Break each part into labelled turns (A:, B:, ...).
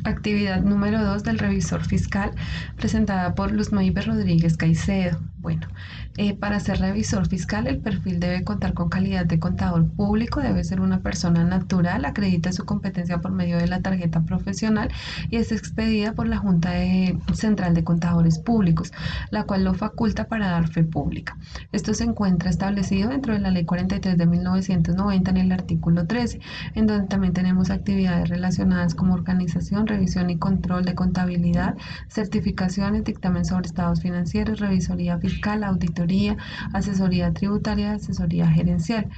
A: Actividad número 2 del revisor fiscal, presentada por Luz Maíber Rodríguez Caicedo. Bueno, para ser revisor fiscal, el perfil debe contar con calidad de contador público, debe ser una persona natural, acredita su competencia por medio de la tarjeta profesional y es expedida por la Central de Contadores Públicos, la cual lo faculta para dar fe pública. Esto se encuentra establecido dentro de la Ley 43 de 1990 en el artículo 13, en donde también tenemos actividades relacionadas como organización, revisión y control de contabilidad, certificaciones, dictamen sobre estados financieros, revisoría fiscal, auditoría, asesoría tributaria, asesoría gerencial.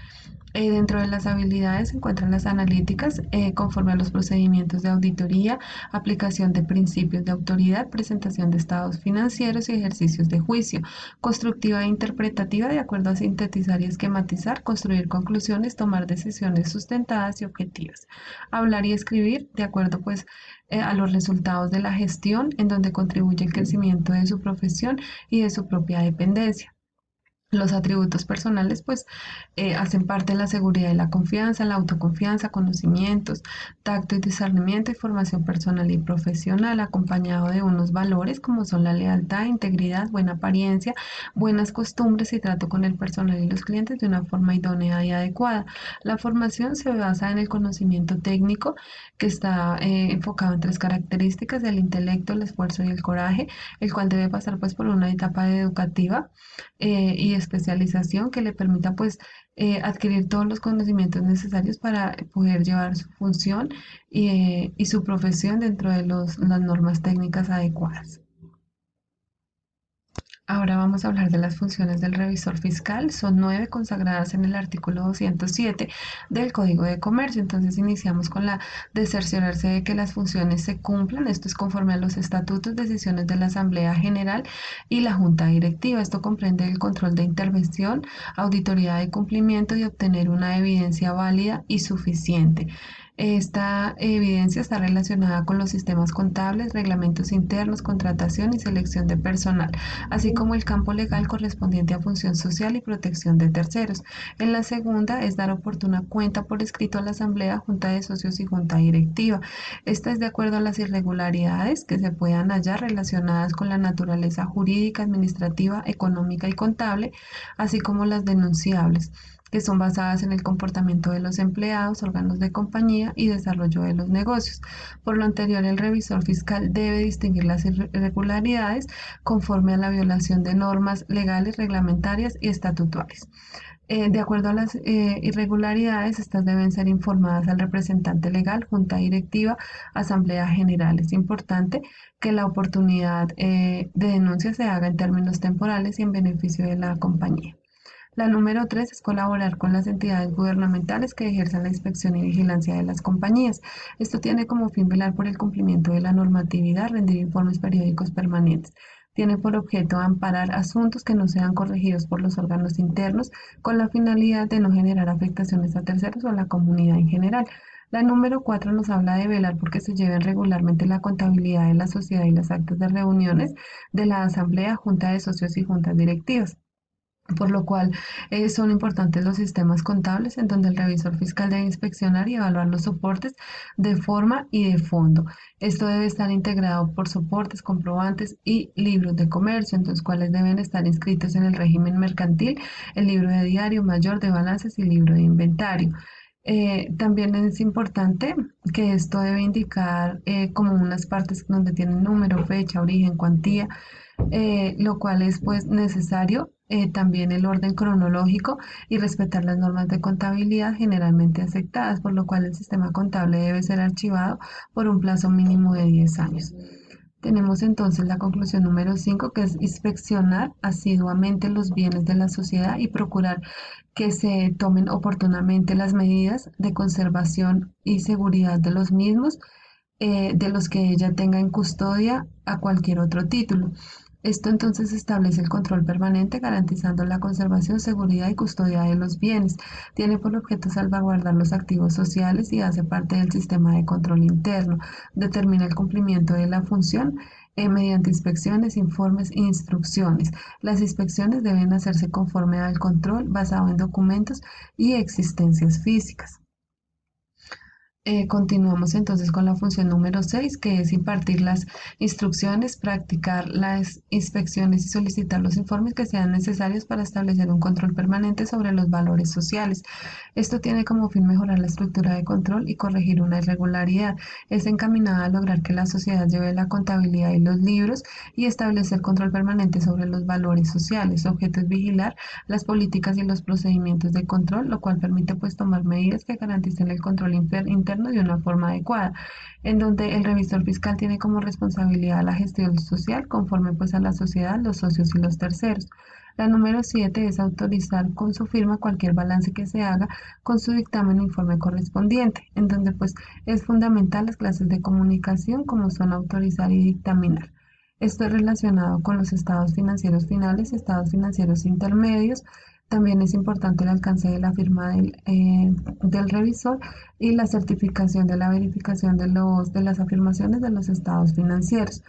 A: Dentro de las habilidades se encuentran las analíticas, conforme a los procedimientos de auditoría, aplicación de principios de autoridad, presentación de estados financieros y ejercicios de juicio, constructiva e interpretativa de acuerdo a sintetizar y esquematizar, construir conclusiones, tomar decisiones sustentadas y objetivas, hablar y escribir de acuerdo pues a los resultados de la gestión en donde contribuye el crecimiento de su profesión y de su propia dependencia. Los atributos personales, pues, hacen parte de la seguridad y la confianza, la autoconfianza, conocimientos, tacto y discernimiento y formación personal y profesional, acompañado de unos valores como son la lealtad, integridad, buena apariencia, buenas costumbres y trato con el personal y los clientes de una forma idónea y adecuada. La formación se basa en el conocimiento técnico que está enfocado en tres características: el intelecto, el esfuerzo y el coraje, el cual debe pasar pues por una etapa educativa y especialización que le permita pues adquirir todos los conocimientos necesarios para poder llevar su función y su profesión dentro de las normas técnicas adecuadas. Ahora vamos a hablar de las funciones del revisor fiscal. Son 9 consagradas en el artículo 207 del Código de Comercio. Entonces iniciamos con la de cerciorarse de que las funciones se cumplan. Esto es conforme a los estatutos, decisiones de la Asamblea General y la Junta Directiva. Esto comprende el control de intervención, auditoría de cumplimiento y obtener una evidencia válida y suficiente. Esta evidencia está relacionada con los sistemas contables, reglamentos internos, contratación y selección de personal, así como el campo legal correspondiente a función social y protección de terceros. En la segunda es dar oportuna cuenta por escrito a la Asamblea, Junta de Socios y Junta Directiva. Esta es de acuerdo a las irregularidades que se puedan hallar relacionadas con la naturaleza jurídica, administrativa, económica y contable, así como las denunciables, que son basadas en el comportamiento de los empleados, órganos de compañía y desarrollo de los negocios. Por lo anterior, el revisor fiscal debe distinguir las irregularidades conforme a la violación de normas legales, reglamentarias y estatutarias. De acuerdo a las irregularidades, estas deben ser informadas al representante legal, junta directiva, asamblea general. Es importante que la oportunidad de denuncia se haga en términos temporales y en beneficio de la compañía. La número 3 es colaborar con las entidades gubernamentales que ejerzan la inspección y vigilancia de las compañías. Esto tiene como fin velar por el cumplimiento de la normatividad, rendir informes periódicos permanentes. Tiene por objeto amparar asuntos que no sean corregidos por los órganos internos con la finalidad de no generar afectaciones a terceros o a la comunidad en general. La número 4 nos habla de velar porque se lleven regularmente la contabilidad de la sociedad y las actas de reuniones de la asamblea, junta de socios y juntas directivas, por lo cual son importantes los sistemas contables en donde el revisor fiscal debe inspeccionar y evaluar los soportes de forma y de fondo. Esto debe estar integrado por soportes, comprobantes y libros de comercio, entonces cuáles deben estar inscritos en el régimen mercantil, el libro de diario mayor de balances y libro de inventario. También es importante que esto debe indicar como unas partes donde tienen número, fecha, origen, cuantía, lo cual es pues necesario, también el orden cronológico y respetar las normas de contabilidad generalmente aceptadas, por lo cual el sistema contable debe ser archivado por un plazo mínimo de 10 años. Tenemos entonces la conclusión número 5, que es inspeccionar asiduamente los bienes de la sociedad y procurar que se tomen oportunamente las medidas de conservación y seguridad de los mismos, de los que ella tenga en custodia a cualquier otro título. Esto entonces establece el control permanente garantizando la conservación, seguridad y custodia de los bienes. Tiene por objeto salvaguardar los activos sociales y hace parte del sistema de control interno. Determina el cumplimiento de la función mediante inspecciones, informes e instrucciones. Las inspecciones deben hacerse conforme al control basado en documentos y existencias físicas. Continuamos entonces con la función número 6, que es impartir las instrucciones, practicar las inspecciones y solicitar los informes que sean necesarios para establecer un control permanente sobre los valores sociales. Esto tiene como fin mejorar la estructura de control y corregir una irregularidad. Es encaminada a lograr que la sociedad lleve la contabilidad y los libros y establecer control permanente sobre los valores sociales. Su objeto es vigilar las políticas y los procedimientos de control, lo cual permite pues tomar medidas que garanticen el control interno de una forma adecuada, en donde el revisor fiscal tiene como responsabilidad la gestión social conforme pues a la sociedad, los socios y los terceros. La número 7 es autorizar con su firma cualquier balance que se haga con su dictamen o informe correspondiente, en donde pues es fundamental las clases de comunicación como son autorizar y dictaminar. Esto es relacionado con los estados financieros finales y estados financieros intermedios. También es importante el alcance de la firma del revisor y la certificación de la verificación de las afirmaciones de los estados financieros.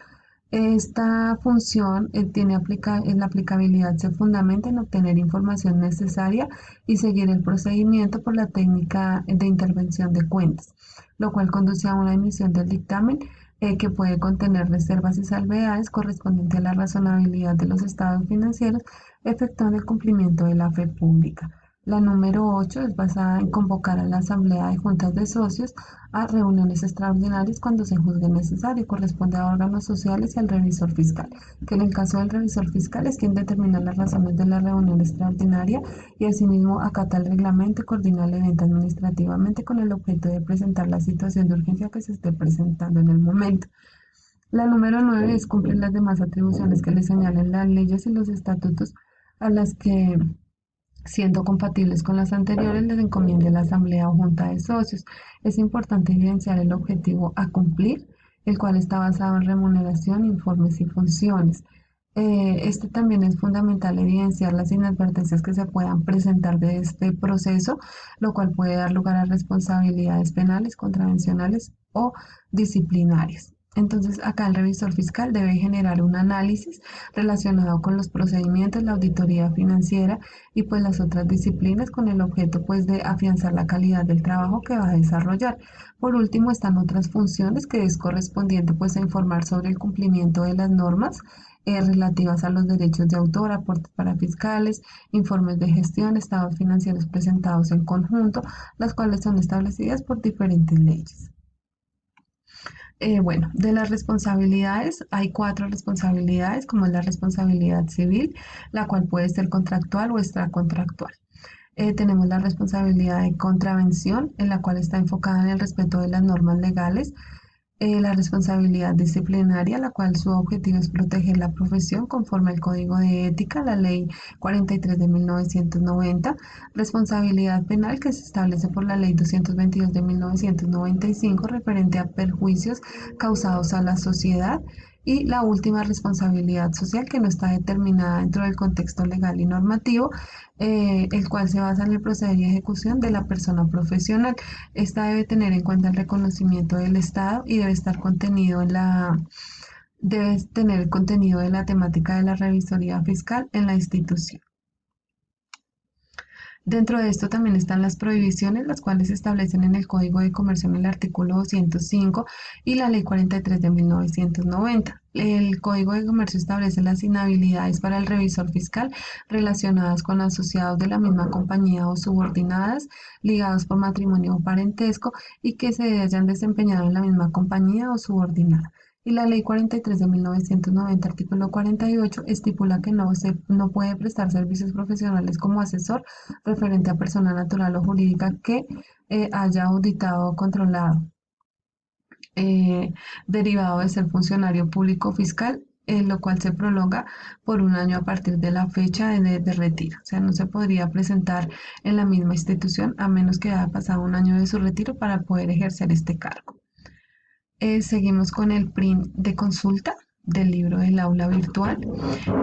A: Esta función la aplicabilidad se fundamenta en obtener información necesaria y seguir el procedimiento por la técnica de intervención de cuentas, lo cual conduce a una emisión del dictamen que puede contener reservas y salvedades correspondientes a la razonabilidad de los estados financieros, efectuando el cumplimiento de la fe pública. La número 8 es basada en convocar a la Asamblea de Juntas de Socios a reuniones extraordinarias cuando se juzgue necesario. Corresponde a órganos sociales y al revisor fiscal, que en el caso del revisor fiscal es quien determina las razones de la reunión extraordinaria y asimismo acata el reglamento y coordina el evento administrativamente con el objeto de presentar la situación de urgencia que se esté presentando en el momento. La número 9 es cumplir las demás atribuciones que le señalen las leyes y los estatutos a las que, siendo compatibles con las anteriores, les encomiende la Asamblea o Junta de Socios. Es importante evidenciar el objetivo a cumplir, el cual está basado en remuneración, informes y funciones. Este también es fundamental evidenciar las inadvertencias que se puedan presentar de este proceso, lo cual puede dar lugar a responsabilidades penales, contravencionales o disciplinarias. Entonces, acá el revisor fiscal debe generar un análisis relacionado con los procedimientos, la auditoría financiera y pues las otras disciplinas con el objeto pues de afianzar la calidad del trabajo que va a desarrollar. Por último están otras funciones que es correspondiente pues a informar sobre el cumplimiento de las normas relativas a los derechos de autor, aportes para fiscales, informes de gestión, estados financieros presentados en conjunto, las cuales son establecidas por diferentes leyes. Bueno, de las responsabilidades, hay cuatro responsabilidades, como es la responsabilidad civil, la cual puede ser contractual o extracontractual. Tenemos la responsabilidad de contravención, en la cual está enfocada en el respeto de las normas legales. La responsabilidad disciplinaria, la cual su objetivo es proteger la profesión conforme al Código de Ética, la Ley 43 de 1990. Responsabilidad penal, que se establece por la Ley 222 de 1995, referente a perjuicios causados a la sociedad. Y la última responsabilidad social, que no está determinada dentro del contexto legal y normativo, el cual se basa en el proceder y ejecución de la persona profesional. Esta debe tener en cuenta el reconocimiento del Estado y debe tener el contenido de la temática de la revisoría fiscal en la institución. Dentro de esto también están las prohibiciones, las cuales se establecen en el Código de Comercio en el artículo 205 y la Ley 43 de 1990. El Código de Comercio establece las inhabilidades para el revisor fiscal relacionadas con asociados de la misma compañía o subordinadas, ligados por matrimonio o parentesco y que se hayan desempeñado en la misma compañía o subordinada. Y la Ley 43 de 1990, artículo 48, estipula que no puede prestar servicios profesionales como asesor referente a persona natural o jurídica que haya auditado o controlado, eh, derivado de ser funcionario público fiscal, lo cual se prolonga por un año a partir de la fecha de retiro. O sea, no se podría presentar en la misma institución a menos que haya pasado un año de su retiro para poder ejercer este cargo. Seguimos con el print de consulta del libro del aula virtual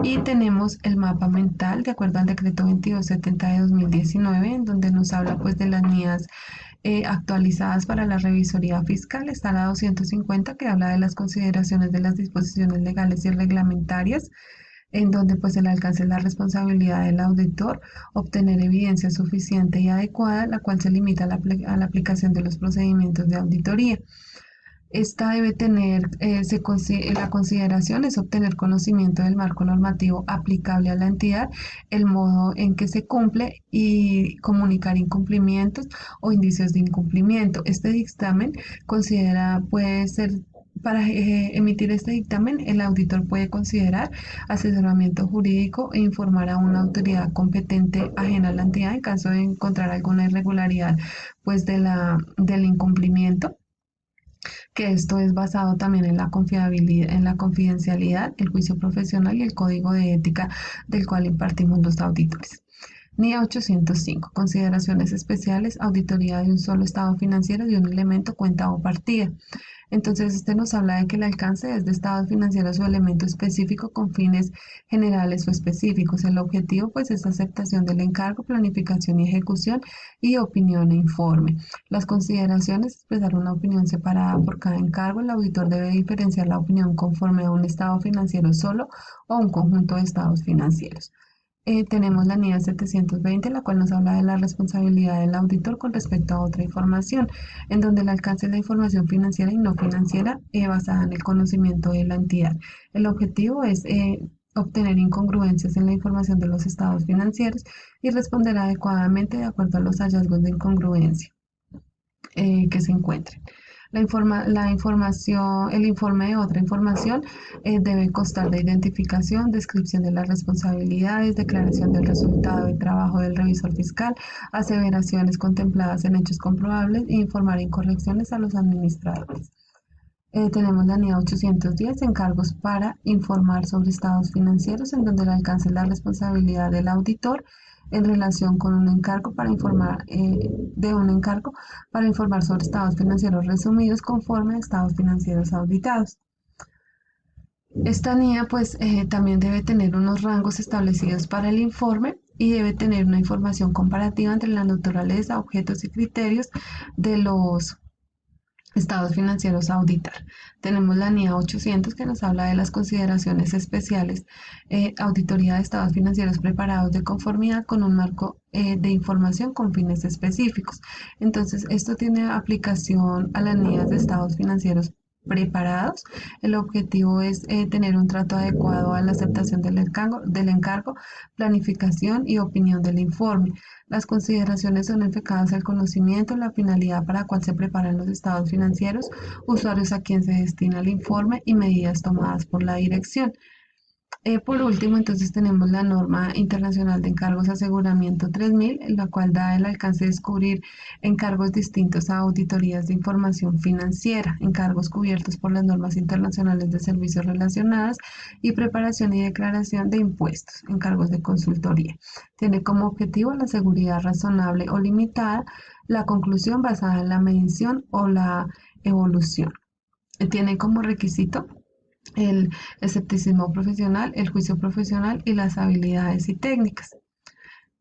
A: y tenemos el mapa mental de acuerdo al decreto 2270 de 2019 en donde nos habla pues de las mías actualizadas para la revisoría fiscal. Está la 250 que habla de las consideraciones de las disposiciones legales y reglamentarias. en donde pues el alcance es la responsabilidad del auditor obtener evidencia suficiente y adecuada, la cual se limita a la aplicación de los procedimientos de auditoría. Esta debe tener, la consideración es obtener conocimiento del marco normativo aplicable a la entidad, el modo en que se cumple y comunicar incumplimientos o indicios de incumplimiento. Este dictamen puede ser, para emitir este dictamen, el auditor puede considerar asesoramiento jurídico e informar a una autoridad competente ajena a la entidad en caso de encontrar alguna irregularidad pues del incumplimiento, que esto es basado también en la confiabilidad, en la confidencialidad, el juicio profesional y el código de ética del cual impartimos los auditores. NIA 805. Consideraciones especiales. Auditoría de un solo estado financiero de un elemento, cuenta o partida. Entonces, este nos habla de que el alcance es de estados financieros o elemento específico con fines generales o específicos. El objetivo, pues, es aceptación del encargo, planificación y ejecución y opinión e informe. Las consideraciones, expresar una opinión separada por cada encargo. El auditor debe diferenciar la opinión conforme a un estado financiero solo o un conjunto de estados financieros. Tenemos la NIA 720, la cual nos habla de la responsabilidad del auditor con respecto a otra información, en donde el alcance es la información financiera y no financiera basada en el conocimiento de la entidad. El objetivo es obtener incongruencias en la información de los estados financieros y responder adecuadamente de acuerdo a los hallazgos de incongruencia que se encuentren. La información, el informe de otra información debe constar de identificación, descripción de las responsabilidades, declaración del resultado de trabajo del revisor fiscal, aseveraciones contempladas en hechos comprobables e informar incorrecciones a los administradores. Tenemos la NIA 810, encargos para informar sobre estados financieros, en donde el alcance es la responsabilidad del auditor en relación con un encargo para informar sobre estados financieros resumidos conforme a estados financieros auditados. Esta NIA pues también debe tener unos rangos establecidos para el informe y debe tener una información comparativa entre la naturaleza, objetos y criterios de los estados financieros a auditar. Tenemos la NIA 800 que nos habla de las consideraciones especiales, auditoría de estados financieros preparados de conformidad con un marco de información con fines específicos. Entonces, esto tiene aplicación a las NIAs de estados financieros preparados. El objetivo es tener un trato adecuado a la aceptación del encargo, planificación y opinión del informe. Las consideraciones son enfocadas al conocimiento, la finalidad para la cual se preparan los estados financieros, usuarios a quien se destina el informe y medidas tomadas por la dirección. Por último, entonces tenemos la norma internacional de encargos aseguramiento 3000, en la cual da el alcance de descubrir encargos distintos a auditorías de información financiera, encargos cubiertos por las normas internacionales de servicios relacionadas y preparación y declaración de impuestos, encargos de consultoría. Tiene como objetivo la seguridad razonable o limitada, la conclusión basada en la medición o la evolución. Tiene como requisito el escepticismo profesional, el juicio profesional y las habilidades y técnicas.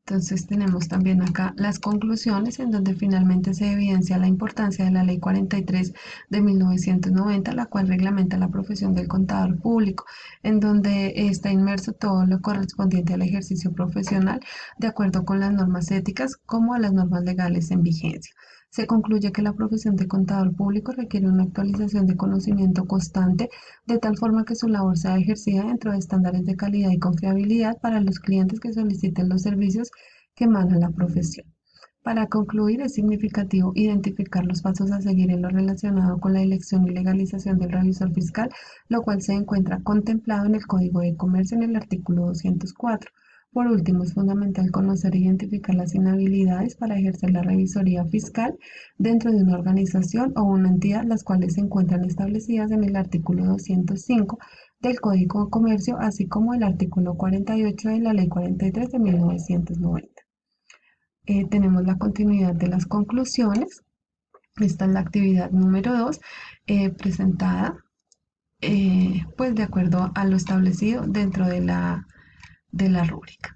A: Entonces tenemos también acá las conclusiones en donde finalmente se evidencia la importancia de la Ley 43 de 1990, la cual reglamenta la profesión del contador público, en donde está inmerso todo lo correspondiente al ejercicio profesional de acuerdo con las normas éticas como a las normas legales en vigencia. Se concluye que la profesión de contador público requiere una actualización de conocimiento constante, de tal forma que su labor sea ejercida dentro de estándares de calidad y confiabilidad para los clientes que soliciten los servicios que emana la profesión. Para concluir, es significativo identificar los pasos a seguir en lo relacionado con la elección y legalización del revisor fiscal, lo cual se encuentra contemplado en el Código de Comercio en el artículo 204. Por último, es fundamental conocer e identificar las inhabilidades para ejercer la revisoría fiscal dentro de una organización o una entidad, las cuales se encuentran establecidas en el artículo 205 del Código de Comercio, así como el artículo 48 de la Ley 43 de 1990. Tenemos la continuidad de las conclusiones. Esta es la actividad número 2, presentada pues de acuerdo a lo establecido dentro de la rúbrica.